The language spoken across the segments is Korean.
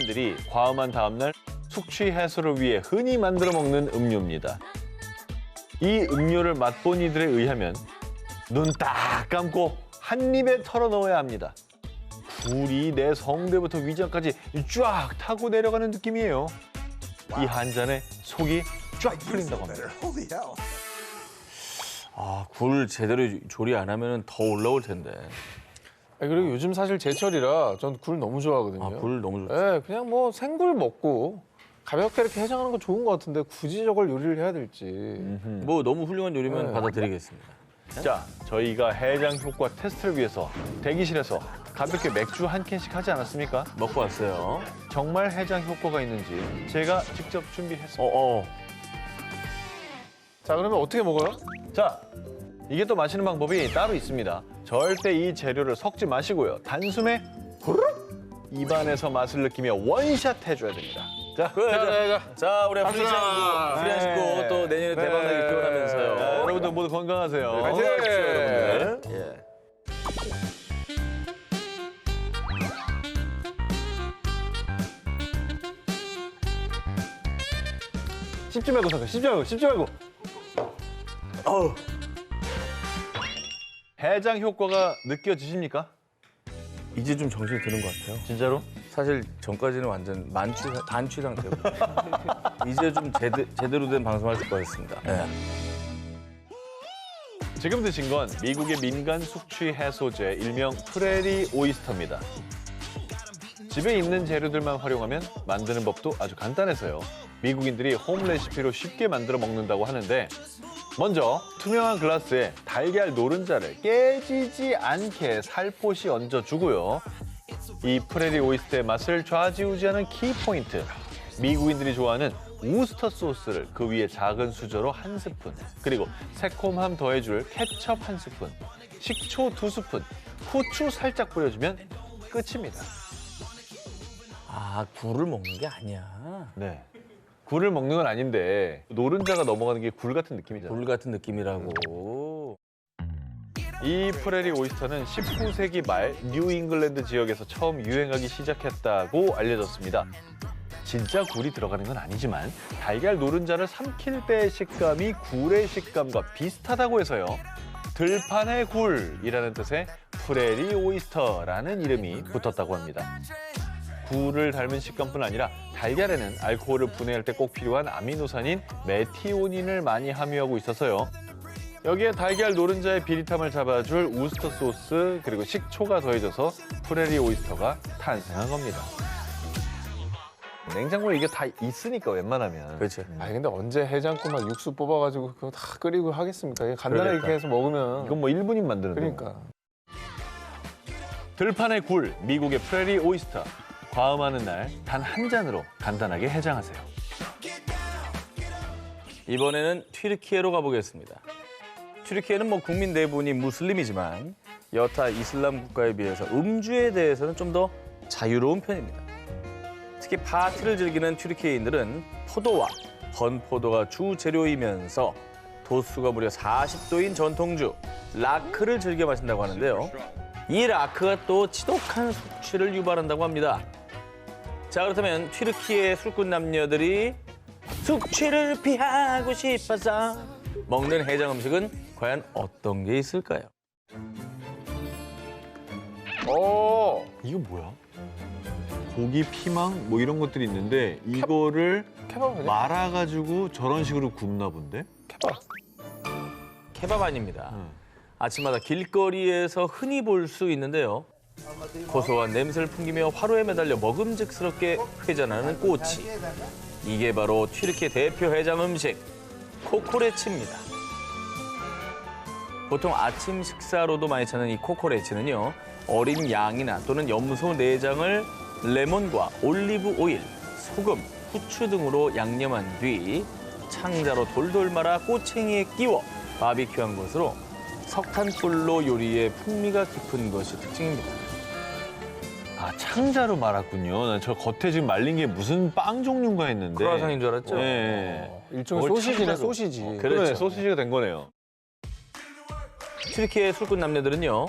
미국인들이 과음한 다음날 숙취 해소를 위해 흔히 만들어 먹는 음료입니다. 이 음료를 맛본 이들에 의하면 눈 딱 감고 한 입에 털어 넣어야 합니다. 굴이 내 성대부터 위장까지 쫙 타고 내려가는 느낌이에요. 이 한 잔에 속이 쫙 풀린다고 합니다. 아, 굴 제대로 조리 안 하면 더 올라올 텐데. 그리고 요즘 사실 제철이라 전 굴 너무 좋아하거든요. 아, 굴 너무 좋죠. 네, 그냥 뭐 생굴 먹고 가볍게 이렇게 해장하는 건 좋은 것 같은데 굳이 저걸 요리를 해야 될지. 뭐 너무 훌륭한 요리면 네. 받아들이겠습니다. 자, 저희가 해장 효과 테스트를 위해서 대기실에서 가볍게 맥주 한 캔씩 하지 않았습니까? 먹고 왔어요. 정말 해장 효과가 있는지 제가 직접 준비했습니다. 자, 그러면 어떻게 먹어요? 자, 이게 또 마시는 방법이 따로 있습니다. 절대 이 재료를 섞지 마시고요. 단숨에 후루룩 입안에서 맛을 느끼며 원샷 해줘야 됩니다. 자, 자, 우리 프리한 네. 식구 또 내년에 대박나게 자, 기원하면서요. 여러분들 모두 건강하세요. 화이팅! 여러분들. 예. 씹지 말고 잠깐, 씹지 말고. 어우. 해장 효과가 느껴지십니까? 이제 좀 정신이 드는 것 같아요. 진짜로? 사실 전까지는 완전 반취 상태고 이제 좀 제대로 된 방송할 것 같습니다. 네. 지금 드신 건 미국의 민간 숙취 해소제 일명 프레리 오이스터입니다. 집에 있는 재료들만 활용하면 만드는 법도 아주 간단해서요. 미국인들이 홈 레시피로 쉽게 만들어 먹는다고 하는데 먼저 투명한 글라스에 달걀 노른자를 깨지지 않게 살포시 얹어주고요. 이 프레리 오이스터의 맛을 좌지우지하는 키포인트. 미국인들이 좋아하는 우스터 소스를 그 위에 작은 수저로 한 스푼, 그리고 새콤함 더해줄 케첩 한 스푼, 식초 2스푼, 후추 살짝 뿌려주면 끝입니다. 아, 굴을 먹는 게 아니야. 네. 굴을 먹는 건 아닌데 노른자가 넘어가는 게 굴 같은 느낌이잖아요. 굴 같은 느낌이라고. 이 프레리 오이스터는 19세기 말 뉴잉글랜드 지역에서 처음 유행하기 시작했다고 알려졌습니다. 진짜 굴이 들어가는 건 아니지만 달걀 노른자를 삼킬 때의 식감이 굴의 식감과 비슷하다고 해서요. 들판의 굴이라는 뜻의 프레리 오이스터라는 이름이 붙었다고 합니다. 굴을 닮은 식감뿐 아니라 달걀에는 알코올을 분해할 때 꼭 필요한 아미노산인 메티오닌을 많이 함유하고 있어서요. 여기에 달걀 노른자의 비릿함을 잡아줄 우스터 소스 그리고 식초가 더해져서 프레리 오이스터가 탄생한 겁니다. 냉장고에 이게 다 있으니까 웬만하면. 그렇죠. 아니 근데 언제 해장국 막 육수 뽑아가지고 그거 다 끓이고 하겠습니까? 이게 간단하게 그러니까. 이렇게 해서 먹으면. 이건 뭐 1분이면 만드는데. 그러니까. 들판의 굴, 미국의 프레리 오이스터. 과음하는 날 단 한 잔으로 간단하게 해장하세요. 이번에는 튀르키예로 가보겠습니다. 튀르키예는 뭐 국민 대부분이 무슬림이지만 여타 이슬람 국가에 비해서 음주에 대해서는 좀 더 자유로운 편입니다. 특히 파티를 즐기는 튀르키예인들은 포도와 건포도가 주 재료이면서 도수가 무려 40도인 전통주 라크를 즐겨 마신다고 하는데요. 이 라크가 또 지독한 숙취를 유발한다고 합니다. 자, 그렇다면 튀르키예 술꾼 남녀들이 숙취를 피하고 싶어서 먹는 해장 음식은 과연 어떤 게 있을까요? 이거 뭐야? 고기, 피망 뭐 이런 것들이 있는데 이거를 케밥 아니야? 말아가지고 저런 식으로 굽나 본데? 케밥. 케밥 아닙니다. 아침마다 길거리에서 흔히 볼 수 있는데요. 고소한 냄새를 풍기며 화로에 매달려 먹음직스럽게 회전하는 꼬치. 이게 바로 튀르키예 대표 해장 음식, 코코레치입니다. 보통 아침 식사로도 많이 찾는 이 코코레치는요. 어린 양이나 또는 염소 내장을 레몬과 올리브 오일, 소금, 후추 등으로 양념한 뒤 창자로 돌돌 말아 꼬챙이에 끼워 바비큐한 것으로 석탄불로 요리에 풍미가 깊은 것이 특징입니다. 아, 창자로 말았군요. 난 저 겉에 지금 말린 게 무슨 빵 종류인가 했는데. 크루아상인 줄 알았죠? 네. 일종의 뭘 소시지네, 창자로. 소시지. 그래, 그렇죠. 소시지가 된 거네요. 튀르키예 술꾼 남녀들은요.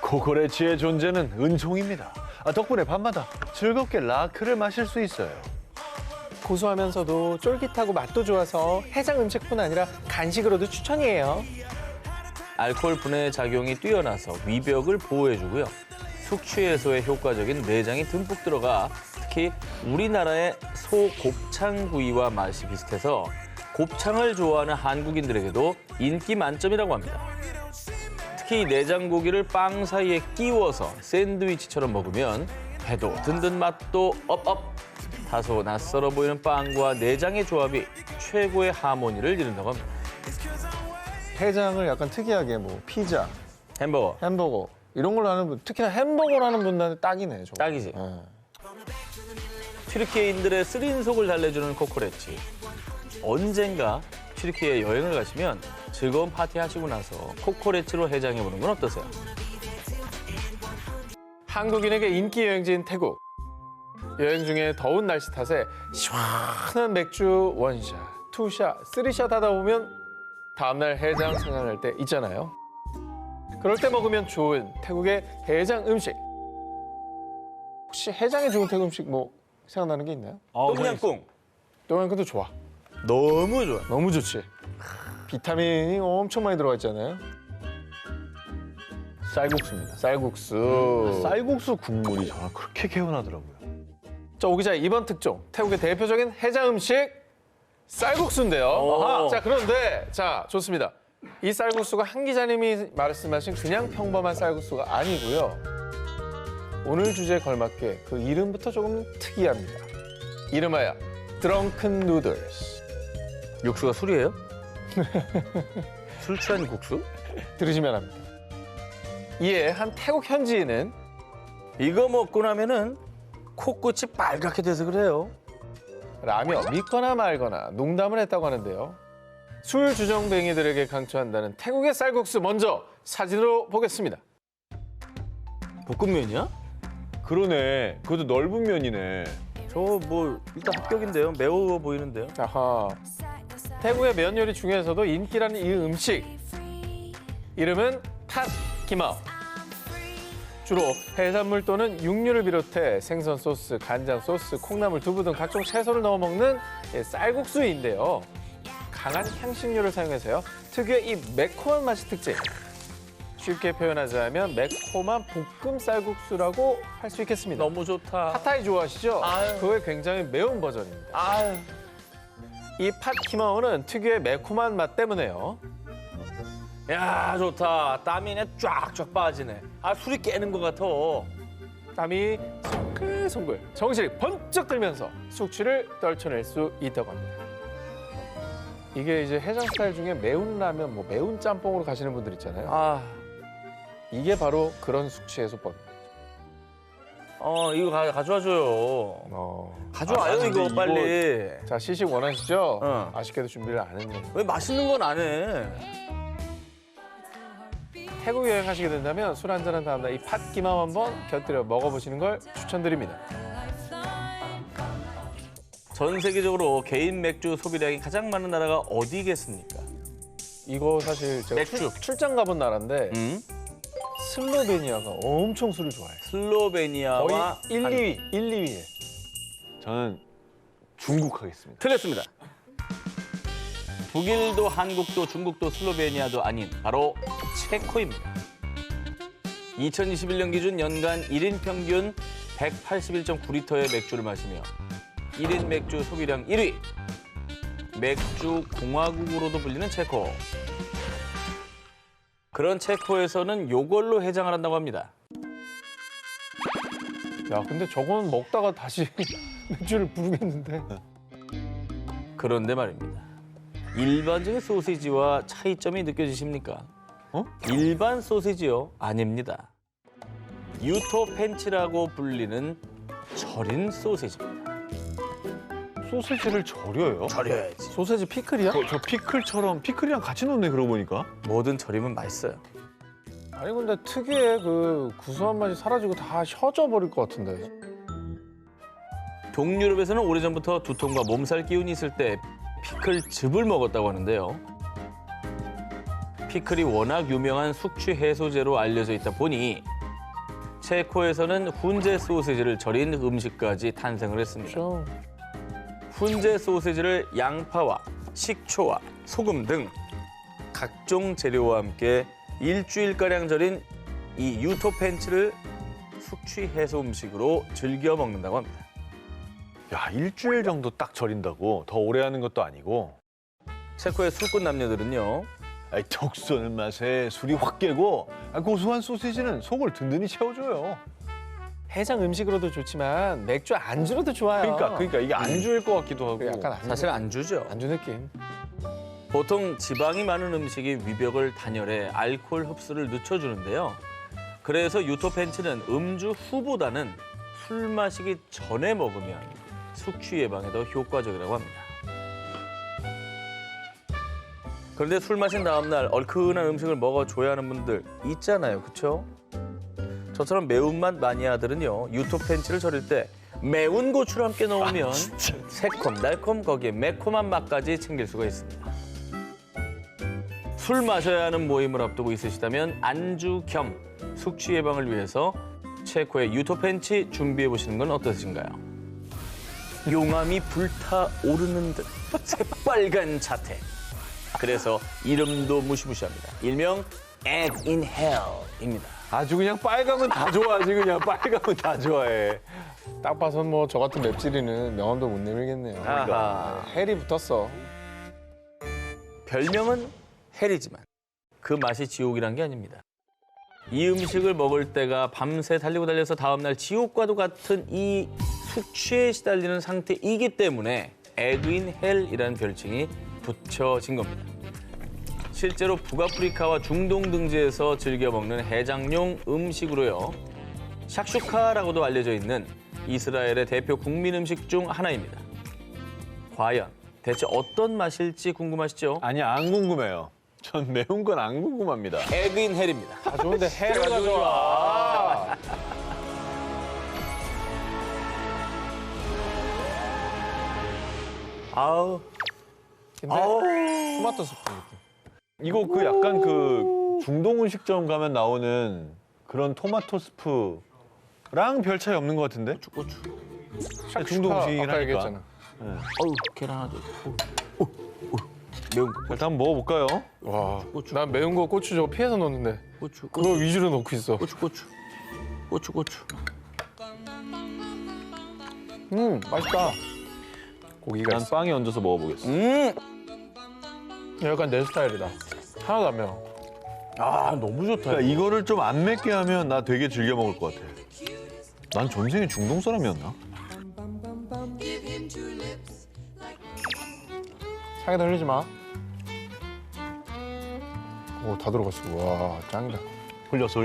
코코레치의 존재는 은총입니다. 덕분에 밤마다 즐겁게 라크를 마실 수 있어요. 고소하면서도 쫄깃하고 맛도 좋아서 해장 음식뿐 아니라 간식으로도 추천이에요. 알코올 분해 작용이 뛰어나서 위벽을 보호해주고요. 숙취 해소에 효과적인 내장이 듬뿍 들어가 특히 우리나라의 소 곱창구이와 맛이 비슷해서 곱창을 좋아하는 한국인들에게도 인기 만점이라고 합니다. 특히 내장고기를 빵 사이에 끼워서 샌드위치처럼 먹으면 배도 든든 맛도 업업. 다소 낯설어 보이는 빵과 내장의 조합이 최고의 하모니를 이룬다고 합니다. 해장을 약간 특이하게 뭐 피자, 햄버거 햄버거 이런 걸로 하는 분, 특히나 햄버거를 하는 분들한테 딱이네. 저거. 딱이지. 예. 튀르키예인들의 쓰린 속을 달래주는 코코레치. 언젠가 튀르키예 여행을 가시면 즐거운 파티 하시고 나서 코코레치로 해장해보는 건 어떠세요? 한국인에게 인기 여행지인 태국. 여행 중에 더운 날씨 탓에 시원한 맥주 원샷, 투샷, 쓰리샷 하다 보면 다음날 해장 생각날 때 있잖아요. 그럴 때 먹으면 좋은 태국의 해장 음식. 혹시 해장에 좋은 태국 음식 뭐 생각나는 게 있나요? 똠양꿍. 똠양꿍도 좋아. 너무 좋아. 너무 좋지. 비타민이 엄청 많이 들어가 있잖아요. 쌀국수입니다. 쌀국수. 쌀국수 국물이 정말 그렇게 개운하더라고요. 자, 오 기자, 이번 특종 태국의 대표적인 해장 음식 쌀국수인데요. 오. 자, 그런데 자, 좋습니다. 이 쌀국수가 한 기자님이 말씀하신 그냥 평범한 쌀국수가 아니고요. 오늘 주제에 걸맞게 그 이름부터 조금 특이합니다. 이름하여 드렁큰 누들스. 육수가 술이에요? 술 취한 국수? 들으시면 합니다. 이에 한 태국 현지인은 이거 먹고 나면은 코끝이 빨갛게 돼서 그래요. 라며 믿거나 말거나 농담을 했다고 하는데요. 술 주정뱅이들에게 강추한다는 태국의 쌀국수 먼저 사진으로 보겠습니다. 볶음면이야? 그러네. 그것도 넓은 면이네. 저 뭐 일단 합격인데요. 매워 보이는데요. 아하. 태국의 면 요리 중에서도 인기라는 이 음식. 이름은 팥 기마오. 주로 해산물 또는 육류를 비롯해 생선 소스, 간장 소스, 콩나물, 두부 등 각종 채소를 넣어 먹는 쌀국수인데요. 강한 향신료를 사용해서요. 특유의 이 매콤한 맛이 특징. 쉽게 표현하자면 매콤한 볶음 쌀국수라고 할 수 있겠습니다. 너무 좋다. 팟타이 좋아하시죠? 아유. 그거의 굉장히 매운 버전입니다. 아유. 이 팥 키마오는 특유의 매콤한 맛 때문에요. 야 좋다. 땀이 내 쫙쫙 빠지네. 아 술이 깨는 것 같아. 땀이 송글송글 정신이 번쩍 들면서 숙취를 떨쳐낼 수 있다고 합니다. 이게 이제 해장 스타일 중에 매운 라면, 뭐 매운 짬뽕으로 가시는 분들 있잖아요. 아, 이게 바로 그런 숙취 해소법입니다. 이거 가져와줘요. 가져와요 아, 이거 근데 빨리. 자, 시식 원하시죠? 어. 아쉽게도 준비를 안 했네요. 왜 맛있는 건 안 해? 태국 여행 하시게 된다면 술 한잔한 다음날 이 팥 기마오 한번 곁들여 먹어보시는 걸 추천드립니다. 전 세계적으로 개인 맥주 소비량이 가장 많은 나라가 어디겠습니까? 이거 사실 제가 맥주. 출장 가본 나라인데 음? 슬로베니아가 엄청 술을 좋아해요. 거의 슬로베니아와 1, 2위, 1, 2위에. 저는 중국 하겠습니다. 틀렸습니다. 독일도 한국도 중국도 슬로베니아도 아닌 바로 체코입니다. 2021년 기준 연간 1인 평균 181.9리터의 맥주를 마시며 1인 맥주 소비량 1위. 맥주 공화국으로도 불리는 체코. 그런 체코에서는 요걸로 해장을 한다고 합니다. 야, 근데 저건 먹다가 다시 맥주를 부르겠는데. 그런데 말입니다. 일반적인 소시지와 차이점이 느껴지십니까? 일반 소시지요? 아닙니다. 유토펜치라고 불리는 절인 소시지입니다. 소세지를 절여요? 절여야지. 소세지 피클이야? 저 피클이랑 같이 넣네 그러고 보니까. 뭐든 절이면 맛있어요. 아니 근데 특유의 그 구수한 맛이 사라지고 다 혀져 버릴 것 같은데. 동유럽에서는 오래전부터 두통과 몸살 기운이 있을 때 피클즙을 먹었다고 하는데요. 피클이 워낙 유명한 숙취 해소제로 알려져 있다 보니 체코에서는 훈제 소시지를 절인 음식까지 탄생을 했습니다. 좀 훈제 소시지를 양파와 식초와 소금 등 각종 재료와 함께 일주일가량 절인 이 유토펜치를 숙취 해소 음식으로 즐겨 먹는다고 합니다. 야, 일주일 정도 딱 절인다고? 더 오래 하는 것도 아니고. 체코의 술꾼 남녀들은요. 아이, 톡 쏘는 맛에 술이 확 깨고 고소한 소시지는 속을 든든히 채워줘요. 해장 음식으로도 좋지만 맥주 안주로도 좋아요. 그러니까 이게 안주일 것 같기도 하고. 약간 안주, 사실 안주죠. 안주 느낌. 보통 지방이 많은 음식이 위벽을 단열해 알코올 흡수를 늦춰주는데요. 그래서 유토펜치는 음주 후보다는 술 마시기 전에 먹으면 숙취 예방에 더 효과적이라고 합니다. 그런데 술 마신 다음 날 얼큰한 음식을 먹어줘야 하는 분들 있잖아요, 그렇죠? 저처럼 매운맛 마니아들은요, 유토펜치를 절일 때 매운 고추를 함께 넣으면 새콤, 달콤, 거기에 매콤한 맛까지 챙길 수가 있습니다. 술 마셔야 하는 모임을 앞두고 있으시다면 안주 겸 숙취 예방을 위해서 체코의 유토펜치 준비해 보시는 건 어떠신가요? 용암이 불타오르는 듯 새빨간 자태. 그래서 이름도 무시무시합니다. 일명 Egg in Hell입니다. 아주 그냥 빨가면 다 좋아하지, 그냥. 빨가면 다 좋아해. 딱 봐선 뭐 저 같은 맵찔이는 명함도 못 내밀겠네요. 아하. 헬이 붙었어. 별명은 헬이지만 그 맛이 지옥이란 게 아닙니다. 이 음식을 먹을 때가 밤새 달리고 달려서 다음날 지옥과도 같은 이 숙취에 시달리는 상태이기 때문에 에그인 헬이라는 별칭이 붙여진 겁니다. 실제로 북아프리카와 중동 등지에서 즐겨 먹는 해장용 음식으로요. 샥슈카라고도 알려져 있는 이스라엘의 대표 국민 음식 중 하나입니다. 과연 대체 어떤 맛일지 궁금하시죠? 아니, 안 궁금해요. 전 매운 건 안 궁금합니다. 에그인 헬입니다. 다 좋은데 헬을 가져와. 아우, 근데 토마토 스프 느낌. 이거 그 약간 그 중동 음식점 가면 나오는 그런 토마토 스프랑 별 차이 없는 것 같은데? 고추. 중동 음식이긴 아까 하니까. 얘기했잖아. 어우, 계란 하나 더. 매운 거. 일단 한번 먹어볼까요? 와, 난 매운 거 고추 저거 피해서 넣는데 고추. 그거 위주로 넣고 있어. 고추. 맛있다. 고기가 난 있어. 빵에 얹어서 먹어보겠어. 약간 내 스타일이다. 하나도 안 매워. 아, 너무 좋다. 그러니까 이거를 좀 안 맵게 하면 나 되게 즐겨 먹을 것 같아. 난 전생에 중동 사람이었나? 사이다 흘리지 마. 오, 다 들어갔어. 와, 짱이다. 흘렸어.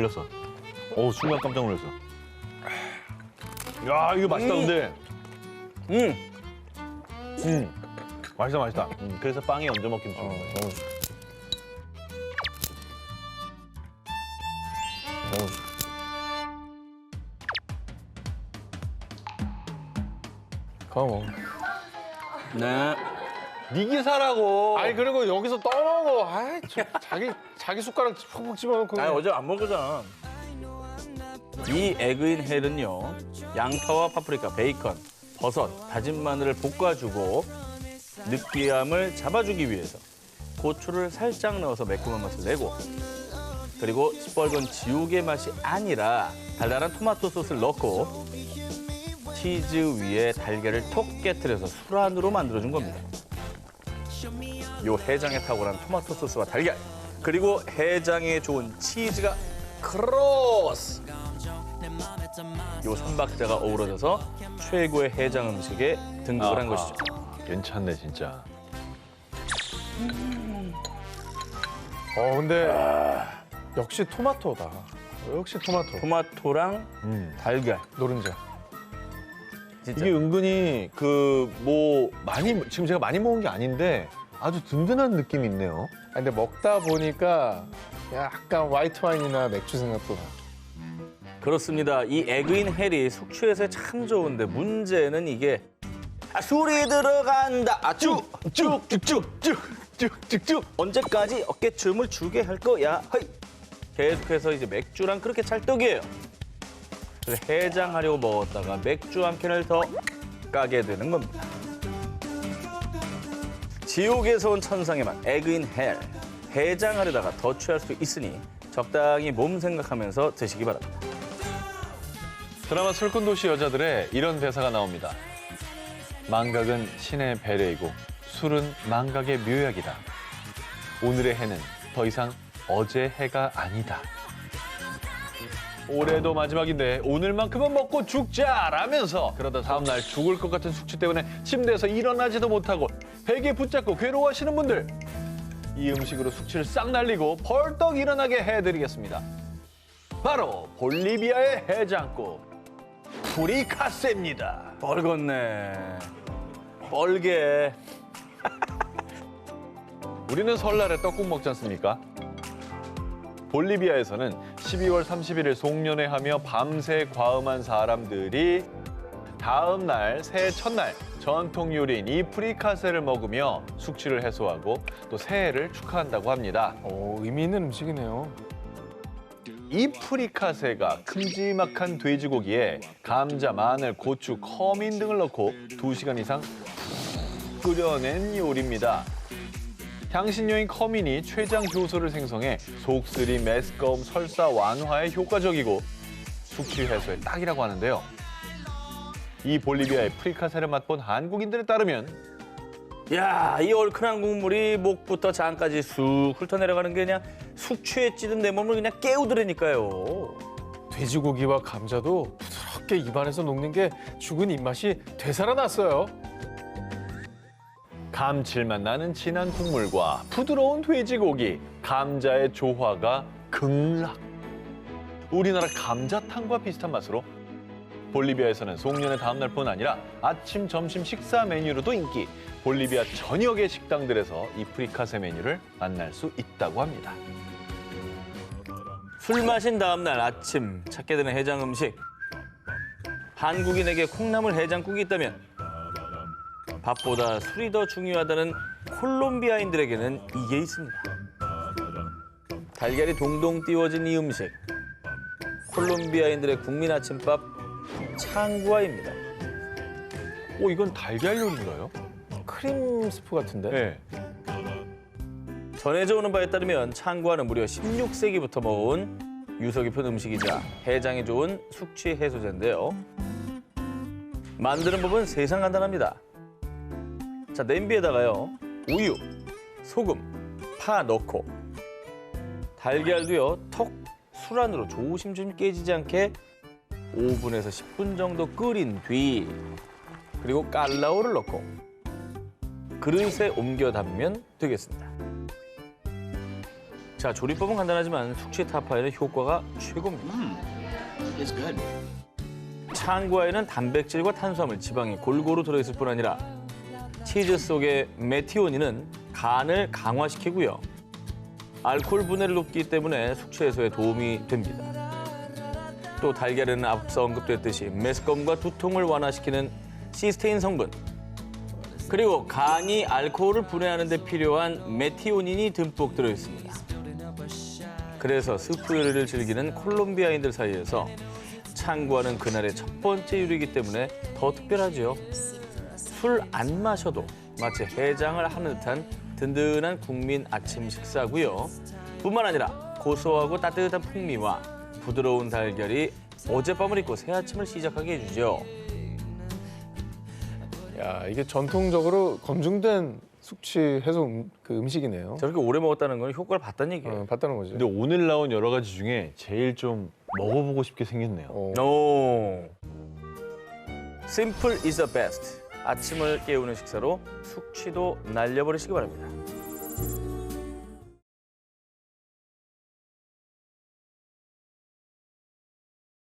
어우, 순간 깜짝 놀랐어. 야, 이거 맛있다, 근데. 맛있다. 그래서 빵에 얹어 먹긴 좀. 너무 좋다. 너무 좋다. 그거 먹어. 네. 네 기사라고. 아니 그리고 여기서 떠먹어. 아이, 자기 숟가락 푹푹 집어넣고. 아니, 어제 안 먹었잖아. 이 에그인 헬은요, 양파와 파프리카, 베이컨, 버섯, 다진 마늘을 볶아주고 느끼함을 잡아주기 위해서 고추를 살짝 넣어서 매콤한 맛을 내고, 그리고 시뻘건 지옥의 맛이 아니라 달달한 토마토 소스를 넣고 치즈 위에 달걀을 톡 깨트려서 술안으로 만들어준 겁니다. 요 해장에 탁월한 토마토 소스와 달걀, 그리고 해장에 좋은 치즈가 크로스! 요 삼박자가 어우러져서 최고의 해장 음식에 등극을 한 것이죠. 괜찮네, 진짜. 근데 역시 토마토다. 역시 토마토. 토마토랑 달걀. 노른자. 진짜. 이게 은근히 지금 제가 많이 먹은 게 아닌데 아주 든든한 느낌이 있네요. 근데 먹다 보니까 약간 화이트 와인이나 맥주 생각도 나. 그렇습니다. 이 에그인 헬이 숙취해서에 참 좋은데 문제는 이게 술이 들어간다. 쭉쭉쭉쭉쭉쭉쭉 언제까지 어깨춤을 추게 할 거야? 허이. 계속해서 이제 맥주랑 그렇게 찰떡이에요. 해장하려고 먹었다가 맥주 한 캔을 더 까게 되는 겁니다. 지옥에서 온 천상의 맛, 에그인 헬. 해장하려다가 더 취할 수 있으니 적당히 몸 생각하면서 드시기 바랍니다. 드라마 술꾼도시 여자들의 이런 대사가 나옵니다. 망각은 신의 배려이고 술은 망각의 묘약이다. 오늘의 해는 더 이상 어제 해가 아니다. 올해도 마지막인데 오늘만큼은 먹고 죽자라면서 그러다 다음날 죽을 것 같은 숙취 때문에 침대에서 일어나지도 못하고 베개 붙잡고 괴로워하시는 분들, 이 음식으로 숙취를 싹 날리고 벌떡 일어나게 해드리겠습니다. 바로 볼리비아의 해장국 프리카세입니다. 뻘겋네. 뻘게. 우리는 설날에 떡국 먹지 않습니까? 볼리비아에서는 12월 31일 송년회하며 밤새 과음한 사람들이 다음 날 새해 첫날 전통 요리인 이 프리카세를 먹으며 숙취를 해소하고 또 새해를 축하한다고 합니다. 의미 있는 음식이네요. 이 프리카세가 큼지막한 돼지고기에 감자, 마늘, 고추, 커민 등을 넣고 2시간 이상 끓여낸 요리입니다. 향신료인 커민이 췌장 효소를 생성해 속쓰림, 메스꺼움, 설사 완화에 효과적이고 숙취 해소에 딱이라고 하는데요. 이 볼리비아의 프리카세를 맛본 한국인들에 따르면 야, 이 얼큰한 국물이 목부터 장까지 쑥 훑어내려가는 게 그냥 숙취에 찌든 내 몸을 그냥 깨우드라니까요. 돼지고기와 감자도 부드럽게 입안에서 녹는 게 죽은 입맛이 되살아났어요. 감칠맛 나는 진한 국물과 부드러운 돼지고기, 감자의 조화가 극락. 우리나라 감자탕과 비슷한 맛으로 볼리비아에서는 송년회 다음 날뿐 아니라 아침, 점심 식사 메뉴로도 인기. 볼리비아 전역의 식당들에서 이 프리카세 메뉴를 만날 수 있다고 합니다. 술 마신 다음 날 아침 찾게 되는 해장 음식. 한국인에게 콩나물 해장국이 있다면 밥보다 술이 더 중요하다는 콜롬비아인들에게는 이게 있습니다. 달걀이 동동 띄워진 이 음식. 콜롬비아인들의 국민 아침밥 창구아입니다. 이건 달걀 요리인가요? 크림 스프 같은데? 네. 전해져 오는 바에 따르면 창구아는 무려 16세기부터 먹어온 유서 깊은 음식이자 해장에 좋은 숙취 해소제인데요. 만드는 법은 세상 간단합니다. 자, 냄비에다가요, 우유, 소금, 파 넣고 달걀도요, 턱 술 안으로 조심조심 깨지지 않게 5분에서 10분 정도 끓인 뒤 그리고 깔라오를 넣고 그릇에 옮겨 담으면 되겠습니다. 자, 조리법은 간단하지만 숙취 타파에는 효과가 최고입니다. It's good. 창구아에는 단백질과 탄수화물, 지방이 골고루 들어있을 뿐 아니라 치즈 속의 메티오닌은 간을 강화시키고요. 알코올 분해를 높이기 때문에 숙취 해소에 도움이 됩니다. 또 달걀에는 앞서 언급됐듯이 메스꺼움과 두통을 완화시키는 시스테인 성분, 그리고 간이 알코올을 분해하는 데 필요한 메티오닌이 듬뿍 들어있습니다. 그래서 스프 요리를 즐기는 콜롬비아인들 사이에서 창구아는 그날의 첫 번째 요리이기 때문에 더 특별하죠. 술 안 마셔도 마치 해장을 하는 듯한 든든한 국민 아침 식사고요. 뿐만 아니라 고소하고 따뜻한 풍미와 부드러운 달걀이 어젯밤을 잊고 새 아침을 시작하게 해주죠. 야, 이게 전통적으로 검증된 숙취 해소 음식이네요. 저렇게 오래 먹었다는 건 효과를 봤다는 얘기예요. 봤다는 거죠. 근데 오늘 나온 여러 가지 중에 제일 좀 먹어보고 싶게 생겼네요. 오. Simple is the best. 아침을 깨우는 식사로 숙취도 날려버리시기 바랍니다.